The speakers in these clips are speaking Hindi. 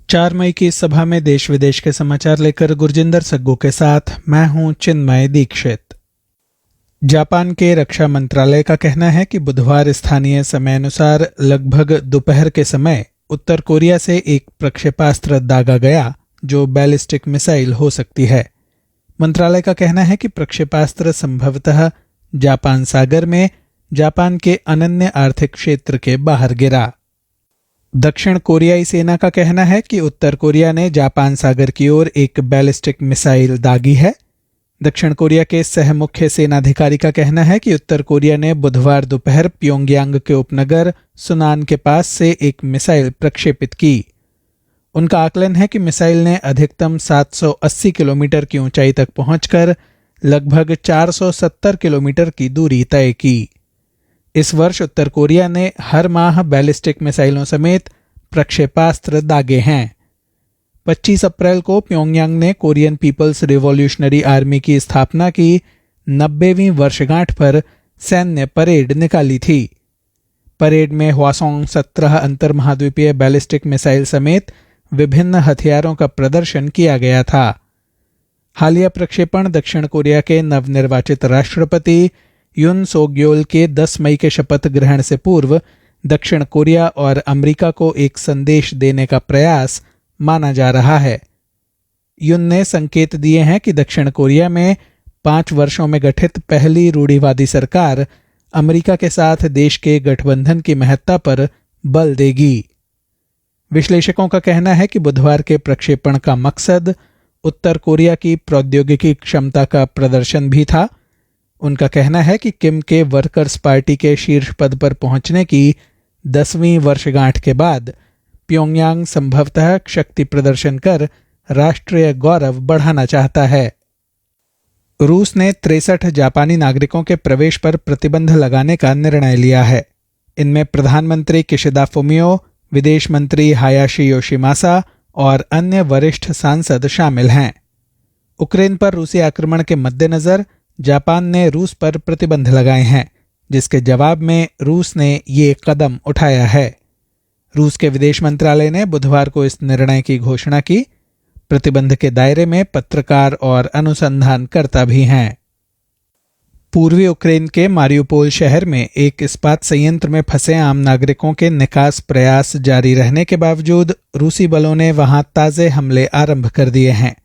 4 मई की इस सभा में देश विदेश के समाचार लेकर गुरजिंदर सग्गू के साथ मैं हूं चिन्मय दीक्षित। जापान के रक्षा मंत्रालय का कहना है कि बुधवार स्थानीय समय अनुसार लगभग दोपहर के समय उत्तर कोरिया से एक प्रक्षेपास्त्र दागा गया जो बैलिस्टिक मिसाइल हो सकती है। मंत्रालय का कहना है कि प्रक्षेपास्त्र संभवतः जापान सागर में जापान के अनन्य आर्थिक क्षेत्र के बाहर गिरा। दक्षिण कोरियाई सेना का कहना है कि उत्तर कोरिया ने जापान सागर की ओर एक बैलिस्टिक मिसाइल दागी है। दक्षिण कोरिया के सह मुख्य सेनाधिकारी का कहना है कि उत्तर कोरिया ने बुधवार दोपहर प्योंगयांग के उपनगर सुनान के पास से एक मिसाइल प्रक्षेपित की। उनका आकलन है कि मिसाइल ने अधिकतम 780 किलोमीटर की ऊंचाई तक पहुंचकर लगभग 470 किलोमीटर की दूरी तय की। इस वर्ष उत्तर कोरिया ने हर माह बैलिस्टिक मिसाइलों समेत प्रक्षेपास्त्र दागे हैं। 25 अप्रैल को प्योंगयांग ने कोरियन पीपल्स रिवॉल्यूशनरी आर्मी की स्थापना की 90वीं वर्षगांठ पर सैन्य परेड निकाली थी। परेड में हवासोंग 17 अंतर महाद्वीपीय बैलिस्टिक मिसाइल समेत विभिन्न हथियारों का प्रदर्शन किया गया था। हालिया प्रक्षेपण दक्षिण कोरिया के नवनिर्वाचित राष्ट्रपति यून सोग्योल के 10 मई के शपथ ग्रहण से पूर्व दक्षिण कोरिया और अमेरिका को एक संदेश देने का प्रयास माना जा रहा है। यून ने संकेत दिए हैं कि दक्षिण कोरिया में 5 वर्षों में गठित पहली रूढ़िवादी सरकार अमेरिका के साथ देश के गठबंधन की महत्ता पर बल देगी। विश्लेषकों का कहना है कि बुधवार के प्रक्षेपण का मकसद उत्तर कोरिया की प्रौद्योगिकी क्षमता का प्रदर्शन भी था। उनका कहना है कि किम के वर्कर्स पार्टी के शीर्ष पद पर पहुंचने की 10वीं वर्षगांठ के बाद प्योंगयांग संभवतः शक्ति प्रदर्शन कर राष्ट्रीय गौरव बढ़ाना चाहता है। रूस ने 63 जापानी नागरिकों के प्रवेश पर प्रतिबंध लगाने का निर्णय लिया है। इनमें प्रधानमंत्री किशिदा फुमियो, विदेश मंत्री हायाशी योशिमासा और अन्य वरिष्ठ सांसद शामिल हैं। उक्रेन पर रूसी आक्रमण के मद्देनजर जापान ने रूस पर प्रतिबंध लगाए हैं, जिसके जवाब में रूस ने ये कदम उठाया है। रूस के विदेश मंत्रालय ने बुधवार को इस निर्णय की घोषणा की। प्रतिबंध के दायरे में पत्रकार और अनुसंधानकर्ता भी हैं। पूर्वी उक्रेन के मारियुपोल शहर में एक इस्पात संयंत्र में फंसे आम नागरिकों के निकास प्रयास जारी रहने के बावजूद रूसी बलों ने वहां ताजे हमले आरंभ कर दिए हैं।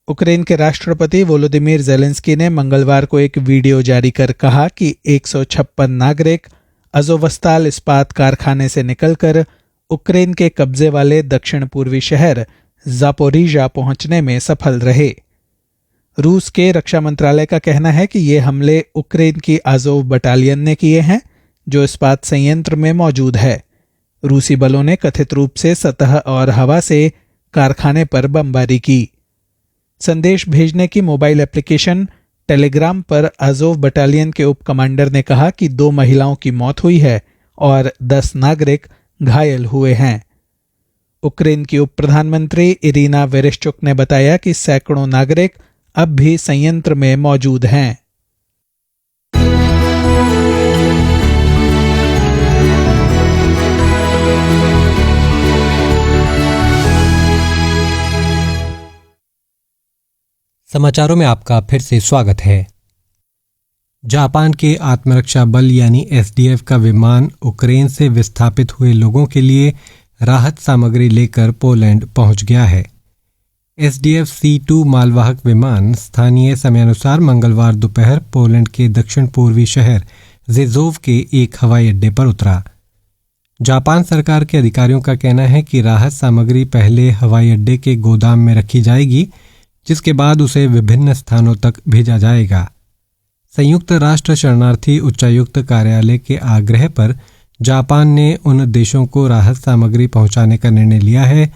उक्रेन के राष्ट्रपति वोलोदिमीर ज़ेलेंस्की ने मंगलवार को एक वीडियो जारी कर कहा कि 156 नागरिक अज़ोवस्ताल इस्पात कारखाने से निकलकर उक्रेन के कब्जे वाले दक्षिण पूर्वी शहर ज़ापोरिज़ा पहुंचने में सफल रहे। रूस के रक्षा मंत्रालय का कहना है कि ये हमले उक्रेन की आज़ोव बटालियन ने किए हैं, जो इस्पात संयंत्र में मौजूद है। रूसी बलों ने कथित रूप से सतह और हवा से कारखाने पर बमबारी की। संदेश भेजने की मोबाइल एप्लीकेशन टेलीग्राम पर आज़ोव बटालियन के उप कमांडर ने कहा कि 2 महिलाओं की मौत हुई है और 10 नागरिक घायल हुए हैं। उक्रेन की उप प्रधानमंत्री इरीना वेरेश्चुक ने बताया कि सैकड़ों नागरिक अब भी संयंत्र में मौजूद हैं। समाचारों में आपका फिर से स्वागत है। जापान के आत्मरक्षा बल यानी एसडीएफ का विमान उक्रेन से विस्थापित हुए लोगों के लिए राहत सामग्री लेकर पोलैंड पहुंच गया है। एसडीएफ C2 मालवाहक विमान स्थानीय समयानुसार मंगलवार दोपहर पोलैंड के दक्षिण पूर्वी शहर ज़ेज़ोव के एक हवाई अड्डे पर उतरा। जापान सरकार के अधिकारियों का कहना है कि राहत सामग्री पहले हवाई अड्डे के गोदाम में रखी जाएगी, जिसके बाद उसे विभिन्न स्थानों तक भेजा जाएगा। संयुक्त राष्ट्र शरणार्थी उच्चायुक्त कार्यालय के आग्रह पर जापान ने उन देशों को राहत सामग्री पहुंचाने का निर्णय लिया है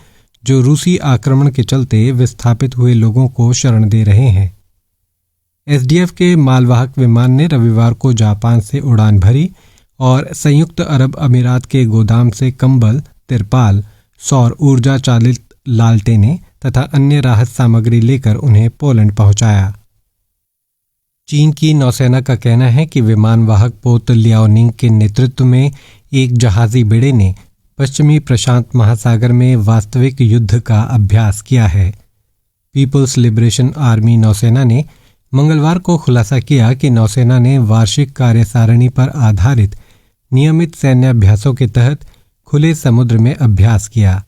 जो रूसी आक्रमण के चलते विस्थापित हुए लोगों को शरण दे रहे हैं। एसडीएफ के मालवाहक विमान ने रविवार को जापान से उड़ान भरी और संयुक्त अरब अमीरात के गोदाम से कंबल, तिरपाल, सौर ऊर्जा चालित लालटेनें तथा अन्य राहत सामग्री लेकर उन्हें पोलैंड पहुंचाया। चीन की नौसेना का कहना है कि विमान वाहक पोत लियाओनिंग के नेतृत्व में एक जहाजी बेड़े ने पश्चिमी प्रशांत महासागर में वास्तविक युद्ध का अभ्यास किया है। पीपुल्स लिबरेशन आर्मी नौसेना ने मंगलवार को खुलासा किया कि नौसेना ने वार्षिक कार्यसारणी पर आधारित नियमित सैन्य अभ्यासों के तहत खुले समुद्र में अभ्यास किया।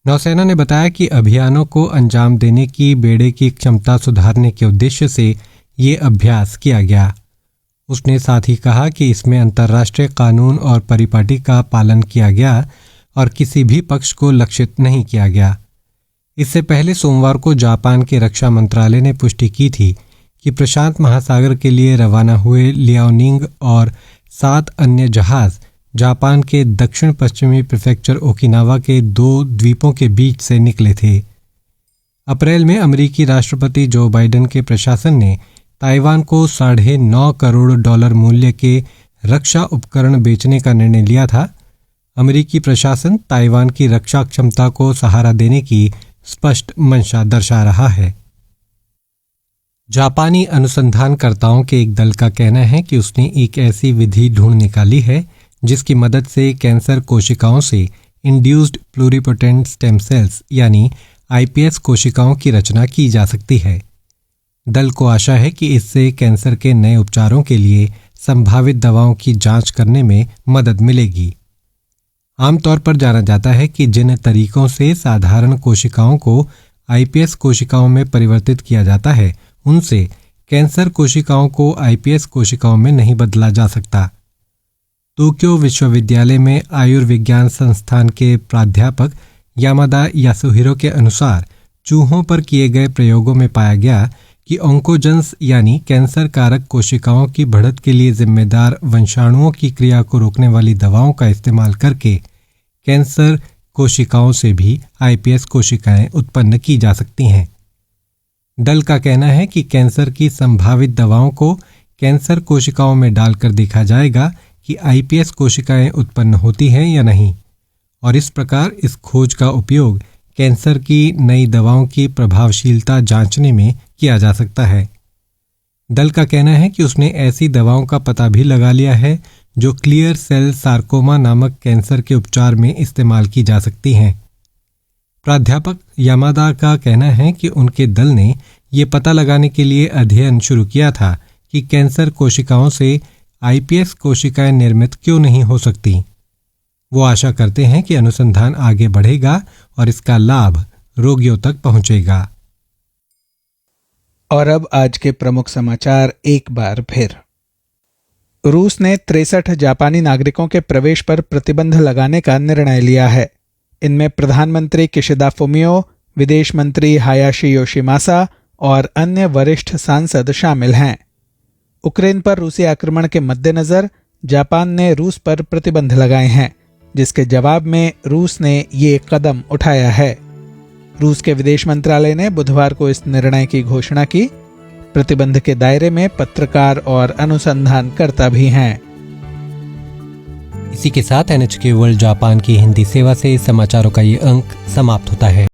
नौसेना ने बताया कि अभियानों को अंजाम देने की बेड़े की क्षमता सुधारने के उद्देश्य से ये अभ्यास किया गया। उसने साथ ही कहा कि इसमें अंतर्राष्ट्रीय कानून और परिपाटी का पालन किया गया और किसी भी पक्ष को लक्षित नहीं किया गया। इससे पहले सोमवार को जापान के रक्षा मंत्रालय ने पुष्टि की थी कि प्रशांत महासागर के लिए रवाना हुए लियाओनिंग और 7 अन्य जहाज जापान के दक्षिण पश्चिमी प्रीफेक्चर ओकिनावा के 2 द्वीपों के बीच से निकले थे। अप्रैल में अमेरिकी राष्ट्रपति जो बाइडेन के प्रशासन ने ताइवान को $9.5 करोड़ मूल्य के रक्षा उपकरण बेचने का निर्णय लिया था। अमेरिकी प्रशासन ताइवान की रक्षा क्षमता को सहारा देने की स्पष्ट मंशा दर्शा रहा है। जापानी अनुसंधानकर्ताओं के एक दल का कहना है कि उसने एक ऐसी विधि ढूंढ निकाली है जिसकी मदद से कैंसर कोशिकाओं से इंड्यूस्ड प्लूरिपोटेंट स्टेम सेल्स यानी आईपीएस कोशिकाओं की रचना की जा सकती है। दल को आशा है कि इससे कैंसर के नए उपचारों के लिए संभावित दवाओं की जांच करने में मदद मिलेगी। आमतौर पर जाना जाता है कि जिन तरीकों से साधारण कोशिकाओं को आईपीएस कोशिकाओं में परिवर्तित किया जाता है, उनसे कैंसर कोशिकाओं को आईपीएस कोशिकाओं में नहीं बदला जा सकता। टोक्यो विश्वविद्यालय में आयुर्विज्ञान संस्थान के प्राध्यापक यामादा यासुहिरो के अनुसार चूहों पर किए गए प्रयोगों में पाया गया कि ऑन्कोजेंस यानी कैंसर कारक कोशिकाओं की बढ़त के लिए जिम्मेदार वंशाणुओं की क्रिया को रोकने वाली दवाओं का इस्तेमाल करके कैंसर कोशिकाओं से भी आईपीएस कोशिकाएं उत्पन्न की जा सकती हैं। दल का कहना है कि कैंसर की संभावित दवाओं को कैंसर कोशिकाओं में डालकर देखा जाएगा कि आईपीएस कोशिकाएं उत्पन्न होती हैं या नहीं, और इस प्रकार इस खोज का उपयोग कैंसर की नई दवाओं की प्रभावशीलता जांचने में किया जा सकता है। दल का कहना है कि उसने ऐसी दवाओं का पता भी लगा लिया है जो क्लियर सेल सार्कोमा नामक कैंसर के उपचार में इस्तेमाल की जा सकती हैं। प्राध्यापक यामादा का कहना है कि उनके दल ने ये पता लगाने के लिए अध्ययन शुरू किया था कि कैंसर कोशिकाओं से आईपीएस कोशिकाएं निर्मित क्यों नहीं हो सकती। वो आशा करते हैं कि अनुसंधान आगे बढ़ेगा और इसका लाभ रोगियों तक पहुंचेगा। और अब आज के प्रमुख समाचार एक बार फिर। रूस ने 63 जापानी नागरिकों के प्रवेश पर प्रतिबंध लगाने का निर्णय लिया है। इनमें प्रधानमंत्री किशिदा फुमियो, विदेश मंत्री हायाशी योशिमासा और अन्य वरिष्ठ सांसद शामिल हैं। उक्रेन पर रूसी आक्रमण के मद्देनजर जापान ने रूस पर प्रतिबंध लगाए हैं, जिसके जवाब में रूस ने ये कदम उठाया है। रूस के विदेश मंत्रालय ने बुधवार को इस निर्णय की घोषणा की। प्रतिबंध के दायरे में पत्रकार और अनुसंधानकर्ता भी हैं। इसी के साथ NHK वर्ल्ड जापान की हिंदी सेवा से समाचारों का ये अंक समाप्त होता है।